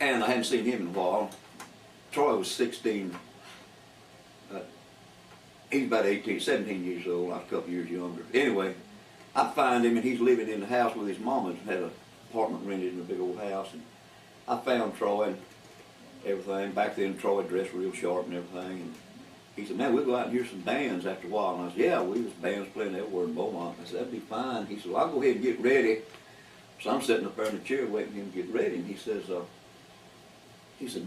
and I hadn't seen him in a while. Troy was 16. He's about 18, 17 years old. I was a couple years younger. Anyway, I find him, and he's living in the house with his mama. Had an apartment rented in a big old house. And I found Troy and everything. Back then, Troy dressed real sharp and everything. And he said, "Man, we'll go out and hear some bands after a while." And I said, "Yeah, we was bands playing everywhere in Beaumont." I said, "That'd be fine." He said, "Well, I'll go ahead and get ready." So I'm sitting up there in the chair waiting for him to get ready. And he said,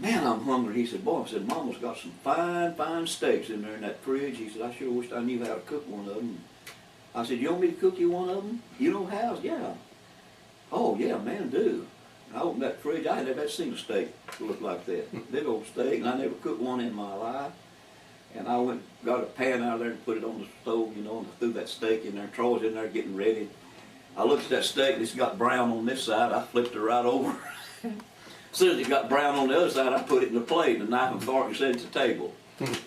"Man, I'm hungry." He said, "Boy," I said, "Mama's got some fine, fine steaks in there in that fridge." He said, "I sure wished I knew how to cook one of them." I said, "You want me to cook you one of them?" "You know how?" "Yeah." "Oh, yeah, man, do." And I opened that fridge. I had never seen a steak look like that. Big old steak, and I never cooked one in my life. And I went, got a pan out of there and put it on the stove, you know, and threw that steak in there. Troy's in there getting ready. I looked at that steak, and it's got brown on this side. I flipped it right over. As soon as it got brown on the other side, I put it in the plate, and the knife and fork, and set it to the table.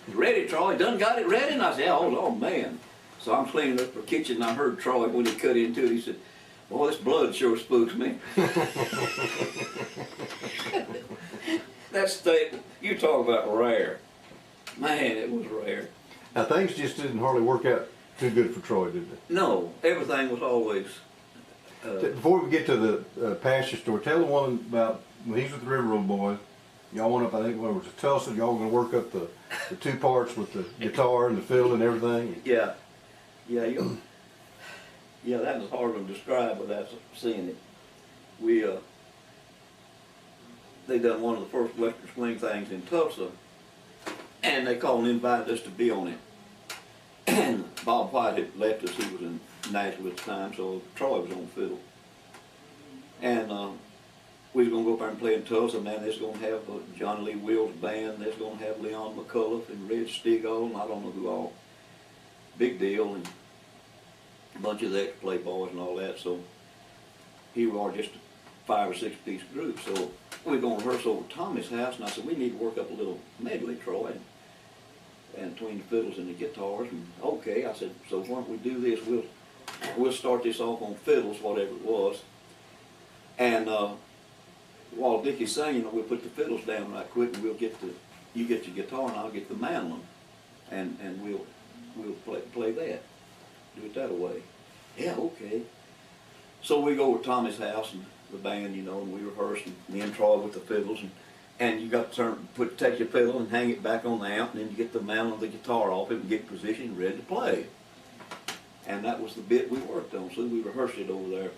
"Ready, Troy? Done got it ready?" And I said, oh man. So I'm cleaning up the kitchen, and I heard Troy, when he cut into it, he said, "Boy, this blood sure spooks me." That steak, you talk about rare. Man, it was rare. Now, things just didn't hardly work out too good for Troy, did they? No, everything was always... Before we get to the pasture story, tell the one about when he's with the River Road Boys. Y'all went up, I think, when it was a Tulsa. Y'all were going to work up the two parts with the guitar and the fiddle and everything. Yeah, yeah, yeah. That was hard to describe without seeing it. They done one of the first Western Swing things in Tulsa, and they called and invited us to be on it. And Bob White had left us. He was in Nashville at the time, so Troy was on fiddle. And we was going to go up there and play in Tulsa. Man, they're going to have John Lee Wills' band. They're going to have Leon McCullough and Red Stigall, and I don't know who all. Big deal, and a bunch of the ex-playboys and all that. So here we are, just a 5 or 6 piece group. So we're going to rehearse over at Tommy's house, and I said, "We need to work up a little medley, Troy, and between the fiddles and the guitars." And okay, I said, "So why don't we do this? We'll start this off on fiddles, whatever it was. And while Dickie's singing, we'll put the fiddles down right quick, and you get your guitar, and I'll get the mandolin, and we'll play that. Do it that way." "Yeah, okay." So we go over to Tommy's house and the band, you know, and we rehearse, and me and Troy with the fiddles, and you got to take your fiddle and hang it back on the amp, and then you get the mandolin of the guitar off it and get in position and ready to play. And that was the bit we worked on. So we rehearsed it over there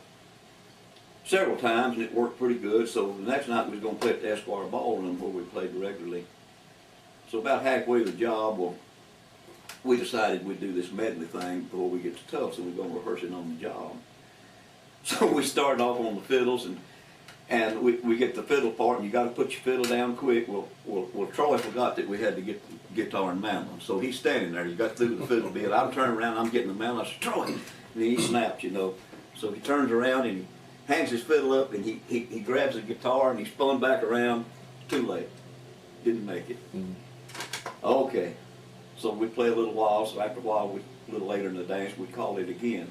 several times, and it worked pretty good. So the next night we was going to play at the Esquire Ballroom, where we played regularly. So about halfway the job, well, we decided we'd do this medley thing before we get to Tulsa. We're going to rehearse it on the job. So we started off on the fiddles, and we get the fiddle part, and you got to put your fiddle down quick. Well, Troy forgot that we had to get the guitar and mandolin. So he's standing there. You got through the fiddle bit. I'm turning around. I'm getting the mandolin. I said, "Troy," and then he snapped, you know. So he turns around and he hangs his fiddle up, and he grabs the guitar, and he spun back around. Too late. Didn't make it. Okay. So we play a little while. So after a while, a little later in the dance, we called it again.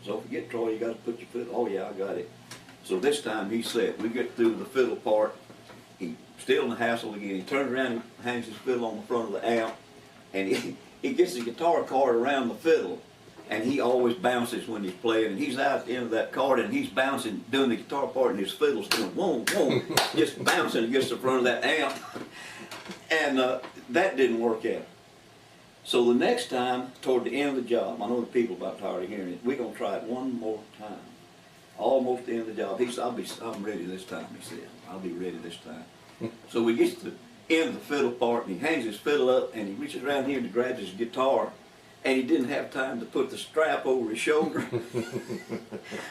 "So forget, Troy, you got to put your fiddle." "Oh yeah, I got it." So this time he said, we get through the fiddle part, he's still in the hassle again. He turns around and hangs his fiddle on the front of the amp, and he gets the guitar card around the fiddle, and he always bounces when he's playing, and he's out at the end of that card, and he's bouncing, doing the guitar part, and his fiddle's doing whoom, whoom, just bouncing against the front of that amp. And that didn't work out. So the next time, toward the end of the job, I know the people are about tired of hearing it, we're going to try it one more time. Almost the end of the job. He said, I'm ready this time," he said. "I'll be ready this time." So we get to the end of the fiddle part, and he hangs his fiddle up, and he reaches around here and grabs his guitar, and he didn't have time to put the strap over his shoulder.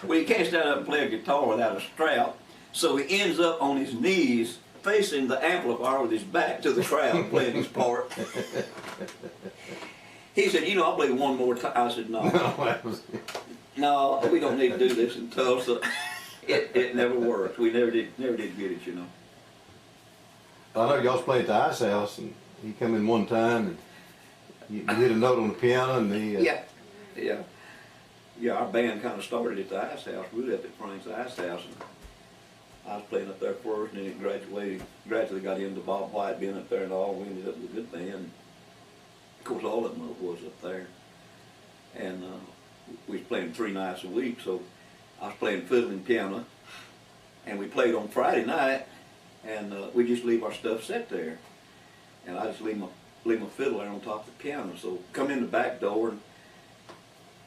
Well, you can't stand up and play a guitar without a strap, so he ends up on his knees facing the amplifier with his back to the crowd playing his part. He said, "You know, I'll play one more time." I said, "No. No, we don't need to do this in Tulsa." It never worked. We never did get it, you know. I know y'all was playing at the Ice House, and he come in one time, and you hit a note on the piano, and he... Yeah, our band kind of started at the Ice House. We were up at Frank's Ice House, and I was playing up there first, and then it gradually got into Bob White being up there and all. We ended up with a good band. Of course, all of them was up there. And we was playing 3 nights a week, so I was playing fiddle and piano. And we played on Friday night, and we just leave our stuff set there. And I just leave my fiddle there on top of the piano. So come in the back door,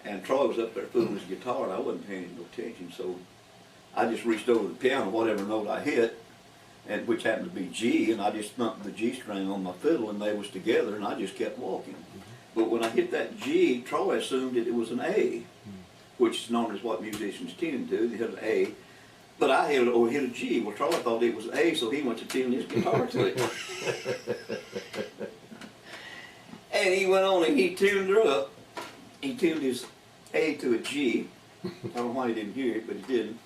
and Troy was up there fiddling his guitar, and I wasn't paying no attention. So I just reached over the piano, whatever note I hit, and which happened to be G, and I just thumped the G string on my fiddle, and they was together, and I just kept walking. But when I hit that G, Troy assumed that it was an A, which is known as what musicians tend to do. They hit an A. But I hit a G. Well, Troy thought it was A, so he went to tune his guitar to it. And he went on and he tuned her up. He tuned his A to a G. I don't know why he didn't hear it, but he didn't.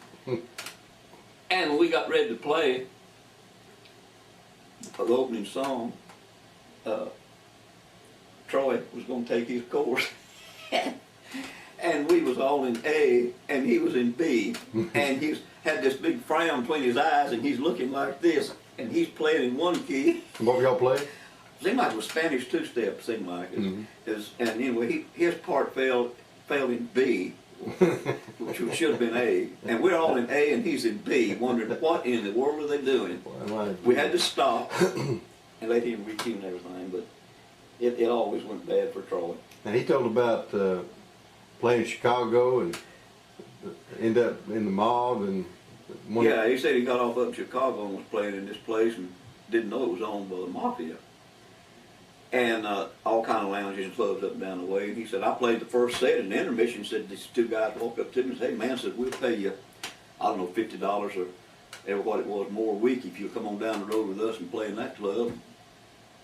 And when we got ready to play the opening song, Troy was going to take his chorus. And we was all in A, and he was in B. And he had this big frown between his eyes, and he's looking like this, and he's playing in one key. What were y'all playing? Seemed like it was Spanish two-step, seemed like. And anyway, his part fell in B, which should have been A. And we're all in A, and he's in B, wondering what in the world are they doing. We had to stop and let him retune everything, but it always went bad for Troy. And he told about playing in Chicago and end up in the mob and. Yeah, he said he got off up in Chicago and was playing in this place and didn't know it was owned by the mafia. And all kind of lounges and clubs up and down the way. And he said, I played the first set, and the intermission said, these 2 guys walked up to me and said, hey man, said, we'll pay you, I don't know, $50 or what it was more a week if you'll come on down the road with us and play in that club.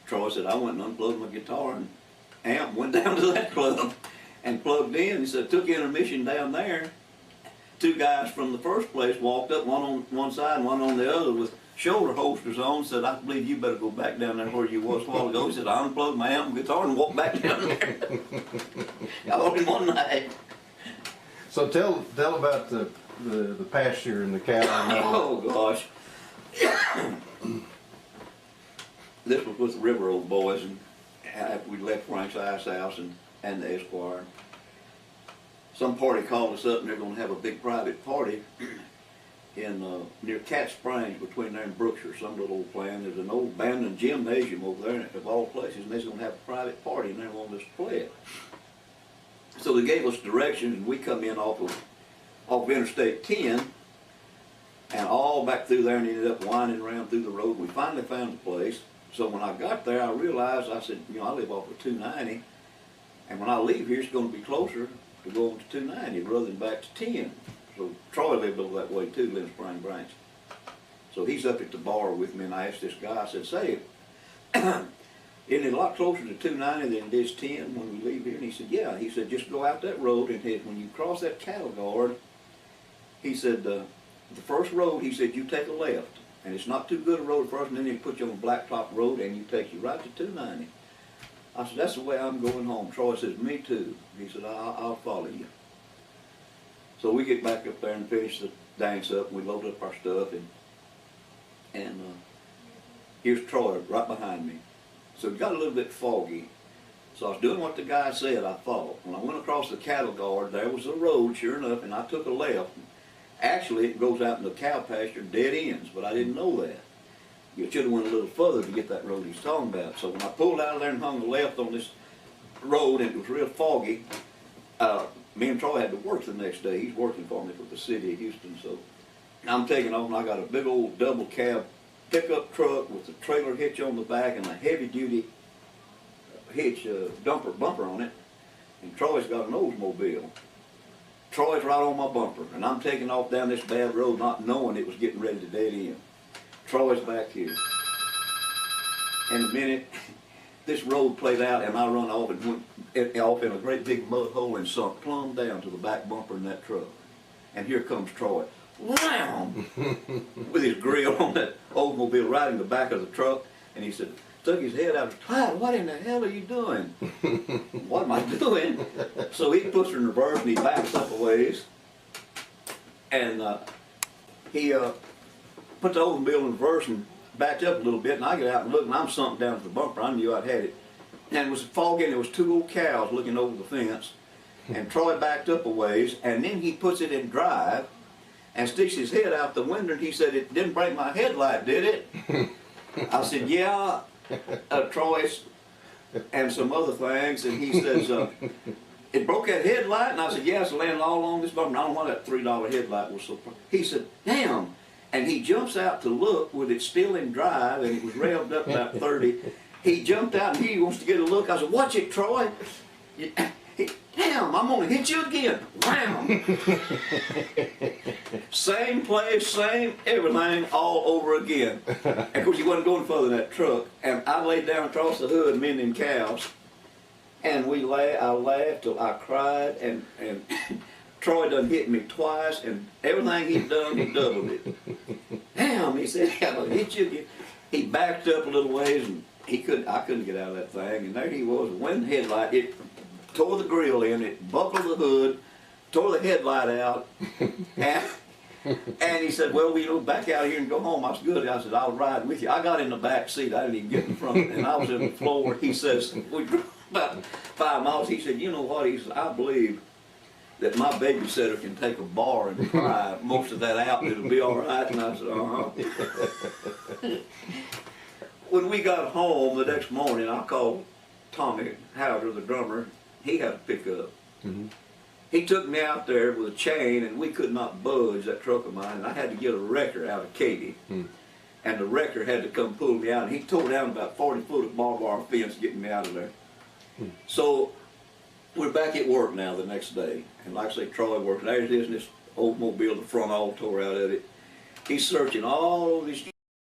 Troy said, I went and unplugged my guitar and amp, went down to that club and plugged in. He said, took intermission down there. 2 guys from the first place walked up, one on one side and one on the other with shoulder holsters on, said, I believe you better go back down there where you was a while ago. He said, I unplugged my amp and guitar and walked back down there. All in one night. So tell about the pasture and the cattle. Oh gosh. This was with the River Old boys, and after we left Frank's ice house and the Esquire. Some party called us up, and they're going to have a big private party in near Cat Springs, between there and Brookshire, some little old plan. There's an old abandoned gymnasium over there, of all places, and they're going to have a private party, and they want us to play it. So they gave us directions, and we come in off Interstate 10, and all back through there, and ended up winding around through the road. We finally found the place. So when I got there, I realized, I said, you know, I live off of 290, and when I leave here, it's going to be closer to going to 290 rather than back to 10. So Troy lived over that way too, lived in Spring Branch. So he's up at the bar with me, and I asked this guy, I said, say, isn't it a lot closer to 290 than it is 10 when we leave here? And he said, yeah. He said, just go out that road, and when you cross that cattle guard, he said, the first road, he said, you take a left. And it's not too good a road at first, and then he put you on a blacktop road, and you take you right to 290. I said, that's the way I'm going home. Troy says, me too. He said, I'll follow you. So we get back up there and finish the dance up, and we load up our stuff, and here's Troy right behind me. So it got a little bit foggy. So I was doing what the guy said, I thought. When I went across the cattle guard, there was a road, sure enough, and I took a left. Actually, it goes out in the cow pasture, dead ends, but I didn't know that. You should have went a little further to get that road he's talking about. So when I pulled out of there and hung the left on this road, and it was real foggy, me and Troy had to work the next day. He's working for me for the city of Houston. So I'm taking off, and I got a big old double cab pickup truck with a trailer hitch on the back and a heavy duty hitch bumper on it. And Troy's got an Oldsmobile. Troy's right on my bumper, and I'm taking off down this bad road not knowing it was getting ready to dead end. Troy's back here. And the minute this road played out, and I run off and went off in a great big mud hole and sunk plumb down to the back bumper in that truck. And here comes Troy, wham, with his grill on that Oldsmobile right in the back of the truck. And he said, took his head out, Clyde, what in the hell are you doing? What am I doing? So he puts her in reverse and he backs up a ways. And he put the automobile in reverse and backed up a little bit, and I get out and look, and I'm sunk down to the bumper. I knew I'd had it. And it was foggy, and there was two old cows looking over the fence. And Troy backed up a ways, and then he puts it in drive and sticks his head out the window, and he said, "It didn't break my headlight, did it?" I said, "Yeah, Troy, and some other things." And he says, "It broke that headlight?" And I said, "Yeah, it's laying all along this bumper. I don't know why that $3 headlight was so." He said, "Damn." And he jumps out to look with it still in drive, and it was revved up about 30. He jumped out and he wants to get a look. I said, "Watch it, Troy." "Damn, I'm gonna hit you again." Wham! Same place, same everything, all over again. And of course, he wasn't going further than that truck. And I laid down across the hood, me and them cows, and I laughed till I cried. And Troy done hit me twice, and everything he'd done, he doubled it. "Damn," he said, "I'm gonna hit you again." He backed up a little ways, and I couldn't get out of that thing. And there he was, wind headlight. It tore the grill in, it buckled the hood, tore the headlight out, and he said, "Well, we back out here and go home." I said, "Good." I said, "I'll ride with you." I got in the back seat. I didn't even get in front, and I was in the floor. He says, we drove about 5 miles. He said, "You know what?" He said, "I believe that my babysitter can take a bar and cry most of that out, and it'll be all right." And I said, "Uh-huh." When we got home the next morning, I called Tommy Howder, the drummer. He had a pickup. Mm-hmm. He took me out there with a chain, and we could not budge that truck of mine. And I had to get a wrecker out of Katy. And the wrecker had to come pull me out. And he tore down about 40 foot of barbed wire fence getting me out of there. So we're back at work now the next day. And like I say, Troy worked. There's this old mobile, the front all tore out of it. He's searching all these